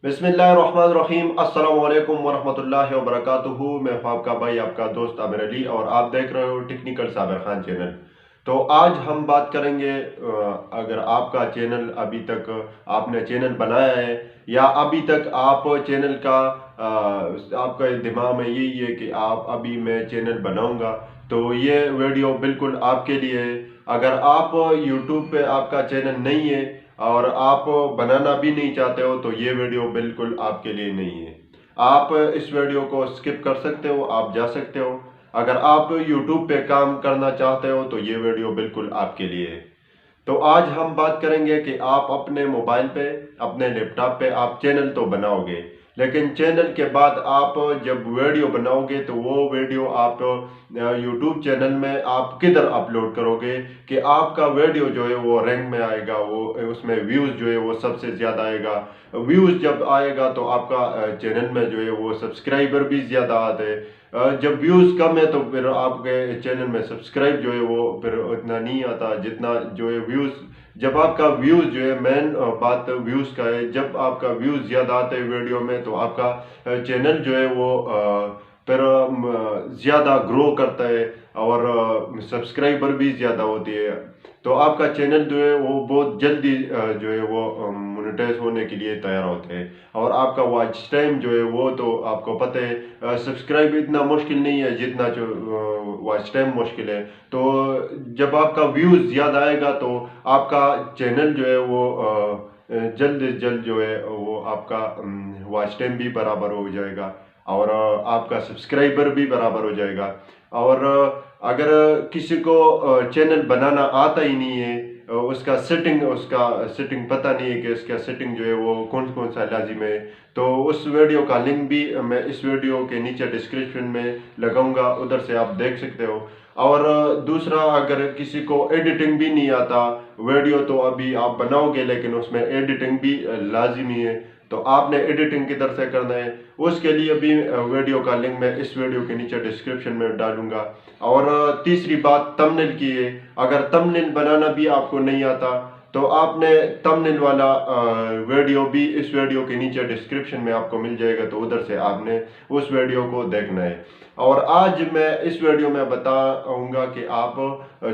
बिस्मिल्लाहिर्रहमानिर्रहीम। अस्सलामुअलैकुम वरहमतुल्लाहि वबरकातुहू। मैं हूं आपका भाई, आपका दोस्त अमीराली, और आप देख रहे हो टेक्निकल साबिर खान चैनल। तो आज हम बात करेंगे, अगर आपका चैनल अभी तक आपने चैनल बनाया है या अभी तक आप चैनल का आपका दिमाग में यही है कि आप अभी मैं चैनल बनाऊंगा, तो ये वीडियो बिल्कुल आपके लिए है। अगर आप यूट्यूब पे आपका चैनल नहीं है और आप बनाना भी नहीं चाहते हो, तो ये वीडियो बिल्कुल आपके लिए नहीं है। आप इस वीडियो को स्किप कर सकते हो, आप जा सकते हो। अगर आप यूट्यूब पे काम करना चाहते हो तो ये वीडियो बिल्कुल आपके लिए है। तो आज हम बात करेंगे कि आप अपने मोबाइल पे, अपने लैपटॉप पे आप चैनल तो बनाओगे, लेकिन चैनल के बाद आप जब वीडियो बनाओगे तो वो वीडियो आप यूट्यूब चैनल में आप किधर अपलोड करोगे कि आपका वीडियो जो है वो रैंक में आएगा, वो उसमें व्यूज़ जो है वो सबसे ज़्यादा आएगा। व्यूज़ जब आएगा तो आपका चैनल में जो है वो सब्सक्राइबर भी ज़्यादा आते हैं। जब व्यूज़ कम है तो फिर आपके चैनल में सब्सक्राइब जो है वो फिर उतना नहीं आता जितना जो है व्यूज़। जब आपका व्यूज़ जो है, मेन बात व्यूज़ का है, जब आपका व्यूज़ ज़्यादा आते हैं वीडियो में तो आपका चैनल जो है वो फिर ज़्यादा ग्रो करता है और सब्सक्राइबर भी ज़्यादा होती है। तो आपका चैनल जो है वो बहुत जल्दी जो है वो मोनेटाइज होने के लिए तैयार होते हैं। और आपका वॉच टाइम जो है वो तो आपको पता है, सब्सक्राइब इतना मुश्किल नहीं है जितना जो वॉच टाइम मुश्किल है। तो जब आपका व्यूज़ ज़्यादा आएगा तो आपका चैनल जो है वो जल्द से जल्द जो है वो आपका वॉच टाइम भी बराबर हो जाएगा और आपका सब्सक्राइबर भी बराबर हो जाएगा। और अगर किसी को चैनल बनाना आता ही नहीं है, उसका सेटिंग पता नहीं है कि इसका सेटिंग जो है वो कौन कौन सा लाजिम है, तो उस वीडियो का लिंक भी मैं इस वीडियो के नीचे डिस्क्रिप्शन में लगाऊंगा, उधर से आप देख सकते हो। और दूसरा, अगर किसी को एडिटिंग भी नहीं आता, वीडियो तो अभी आप बनाओगे लेकिन उसमें एडिटिंग भी लाजिमी है, तो आपने एडिटिंग किधर से करना है उसके लिए भी वीडियो का लिंक मैं इस वीडियो के नीचे डिस्क्रिप्शन में डालूंगा। और तीसरी बात थंबनेल की है। अगर थंबनेल बनाना भी आपको नहीं आता तो आपने थंबनेल वाला वीडियो भी इस वीडियो के नीचे डिस्क्रिप्शन में आपको मिल जाएगा, तो उधर से आपने उस वीडियो को देखना है। और आज मैं इस वीडियो में बताऊंगा कि आप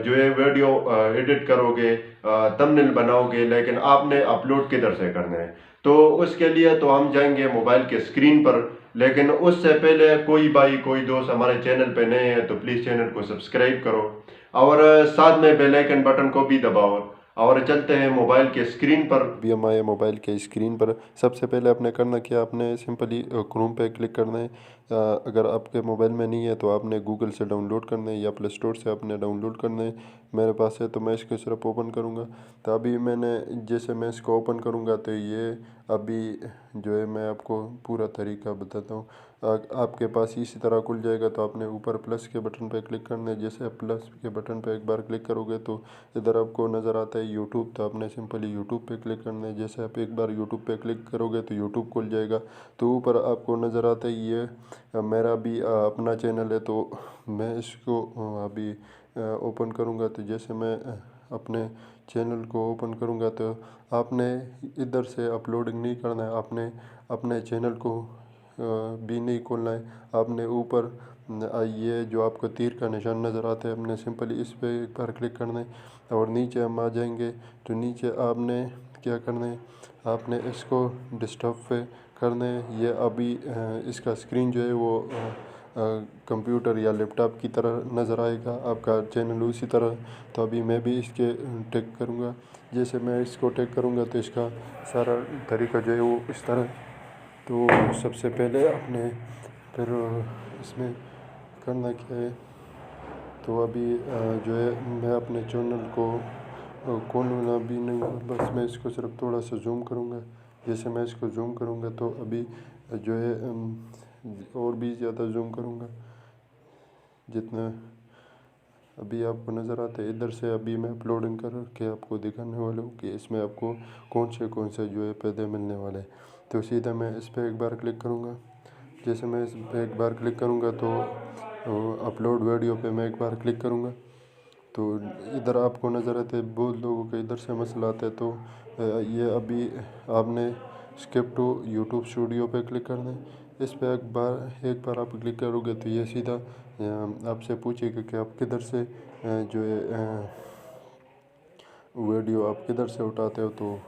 जो है वीडियो एडिट करोगे, थंबनेल बनाओगे, लेकिन आपने अपलोड किधर से करना है। तो उसके लिए तो हम जाएंगे मोबाइल के स्क्रीन पर, लेकिन उससे पहले कोई भाई कोई दोस्त हमारे चैनल पे नए हैं तो प्लीज़ चैनल को सब्सक्राइब करो और साथ में बेल आइकन बटन को भी दबाओ। और चलते हैं मोबाइल के स्क्रीन पर। भी हमारे मोबाइल के स्क्रीन पर सबसे पहले आपने करना क्या, आपने सिंपली क्रोम पे क्लिक करना है। अगर आपके मोबाइल में नहीं है तो आपने गूगल से डाउनलोड करना है या प्ले स्टोर से आपने डाउनलोड करना है। मेरे पास है तो मैं इसको सिर्फ ओपन करूँगा। तो अभी जैसे मैं इसको ओपन करूँगा तो ये अभी जो है मैं आपको पूरा तरीका बताता हूँ। आपके पास इसी तरह खुल जाएगा। तो आपने ऊपर प्लस के बटन पे क्लिक करना है। जैसे आप प्लस के बटन पे एक बार क्लिक करोगे तो इधर आपको नज़र आता है यूट्यूब। तो आपने सिंपली यूट्यूब पे क्लिक करना है। जैसे आप एक बार यूट्यूब पे क्लिक करोगे तो यूट्यूब खुल जाएगा। तो ऊपर आपको नज़र आता है ये मेरा भी अपना चैनल है। तो मैं इसको अभी ओपन करूँगा। तो जैसे मैं अपने चैनल को ओपन करूँगा तो आपने इधर से अपलोडिंग नहीं करना है। आपने अपने चैनल को भी नहीं खोलना है। आपने ऊपर ये जो आपको तीर का निशान नज़र आता है, आपने सिंपली इस पर एक बार क्लिक करना है और नीचे हम आ जाएंगे। तो नीचे आपने क्या करना है, आपने इसको डिस्टर्ब पे करना है। ये अभी इसका स्क्रीन जो है वो कंप्यूटर या लैपटॉप की तरह नज़र आएगा, आपका चैनल उसी तरह। तो अभी मैं भी इसके टेक करूँगा। जैसे मैं इसको टेक करूँगा तो इसका सारा तरीका जो है वो इस तरह। तो सबसे पहले आपने फिर इसमें करना क्या है, तो अभी जो है मैं अपने चैनल को खोलूँगा भी नहीं, बस मैं इसको सिर्फ थोड़ा सा जूम करूँगा। जैसे मैं इसको जूम करूँगा तो अभी जो है और भी ज़्यादा जूम करूँगा जितना अभी आपको नज़र आता है। इधर से अभी मैं अपलोडिंग करके आपको दिखाने वाला हूँ कि इसमें आपको कौन से जो है पैदे मिलने वाले हैं। तो सीधा मैं इस पर एक बार क्लिक करूँगा। जैसे मैं इस पर एक बार क्लिक करूँगा तो अपलोड वीडियो पे मैं एक बार क्लिक करूँगा। तो इधर आपको नज़र आता है बहुत लोगों का इधर से मसला आता है। तो ये अभी आपने स्किप टू यूट्यूब स्टूडियो पे क्लिक करना है। इस पे एक बार आप क्लिक करोगे तो ये सीधा आपसे पूछेगा कि आप किधर से जो है वीडियो आप किधर से उठाते हो। तो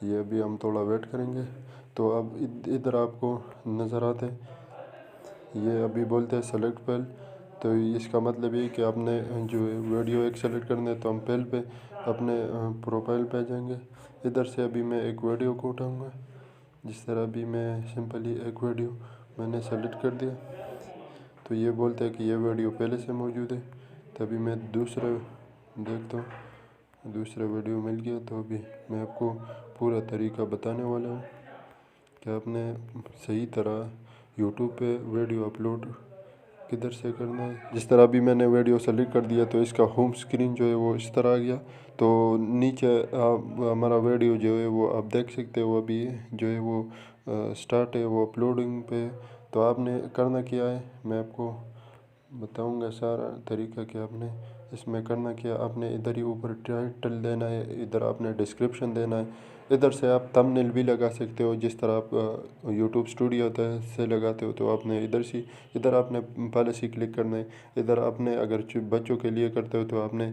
ये अभी हम थोड़ा वेट करेंगे। तो अब इधर आपको नज़र आते हैं, ये अभी बोलते हैं सेलेक्ट फाइल। तो इसका मतलब ये कि आपने जो है वीडियो एक सेलेक्ट करना है। तो हम पहले पे अपने प्रोफाइल पे जाएंगे। इधर से अभी मैं एक वीडियो को उठाऊंगा। जिस तरह अभी मैं सिंपली एक वीडियो मैंने सेलेक्ट कर दिया। तो ये बोलते हैं कि ये वीडियो पहले से मौजूद है। तभी मैं दूसरा देखता हूँ, दूसरा वीडियो मिल गया। तो अभी मैं आपको पूरा तरीका बताने वाला हूँ कि आपने सही तरह यूट्यूब पे वीडियो अपलोड किधर से करना है। जिस तरह अभी मैंने वीडियो सेलेक्ट कर दिया तो इसका होम स्क्रीन जो है वो इस तरह आ गया। तो नीचे हमारा वीडियो जो है वो आप देख सकते हो, अभी जो है वो स्टार्ट है, वो अपलोडिंग पे। तो आपने करना क्या है मैं आपको बताऊंगा सारा तरीका कि आपने इसमें करना क्या। आपने इधर ही ऊपर टाइटल देना है, इधर आपने डिस्क्रिप्शन देना है। इधर से आप थंबनेल भी लगा सकते हो, जिस तरह आप यूट्यूब स्टूडियो होता है से लगाते हो। तो आपने इधर आपने पॉलिसी क्लिक करना है। इधर आपने अगर बच्चों के लिए करते हो तो आपने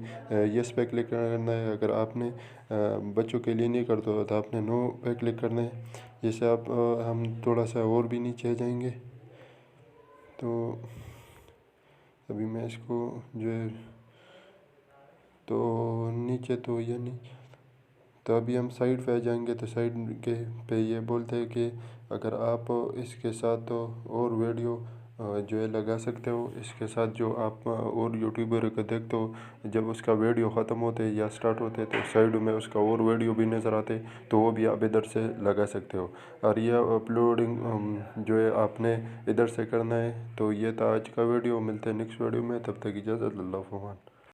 यस पे क्लिक करना है। अगर आपने बच्चों के लिए नहीं करते हो तो आपने नो पे क्लिक करना है। जैसे आप हम थोड़ा सा और भी नीचे जाएंगे। तो अभी मैं इसको जो है तो नीचे तो ये नहीं, तो अभी हम साइड पे जाएंगे। तो साइड के पे ये बोलते हैं कि अगर आप इसके साथ तो और वीडियो जो है लगा सकते हो। इसके साथ जो आप और यूट्यूबर को देखते हो, जब उसका वीडियो ख़त्म होते हैं या स्टार्ट होते हैं तो साइड में उसका और वीडियो भी नज़र आते, तो वो भी आप इधर से लगा सकते हो। और यह अपलोडिंग जो है आपने इधर से करना है। तो ये था आज का वीडियो। मिलते हैं नेक्स्ट वीडियो में, तब तक इजाज़त, अल्लाह फमान।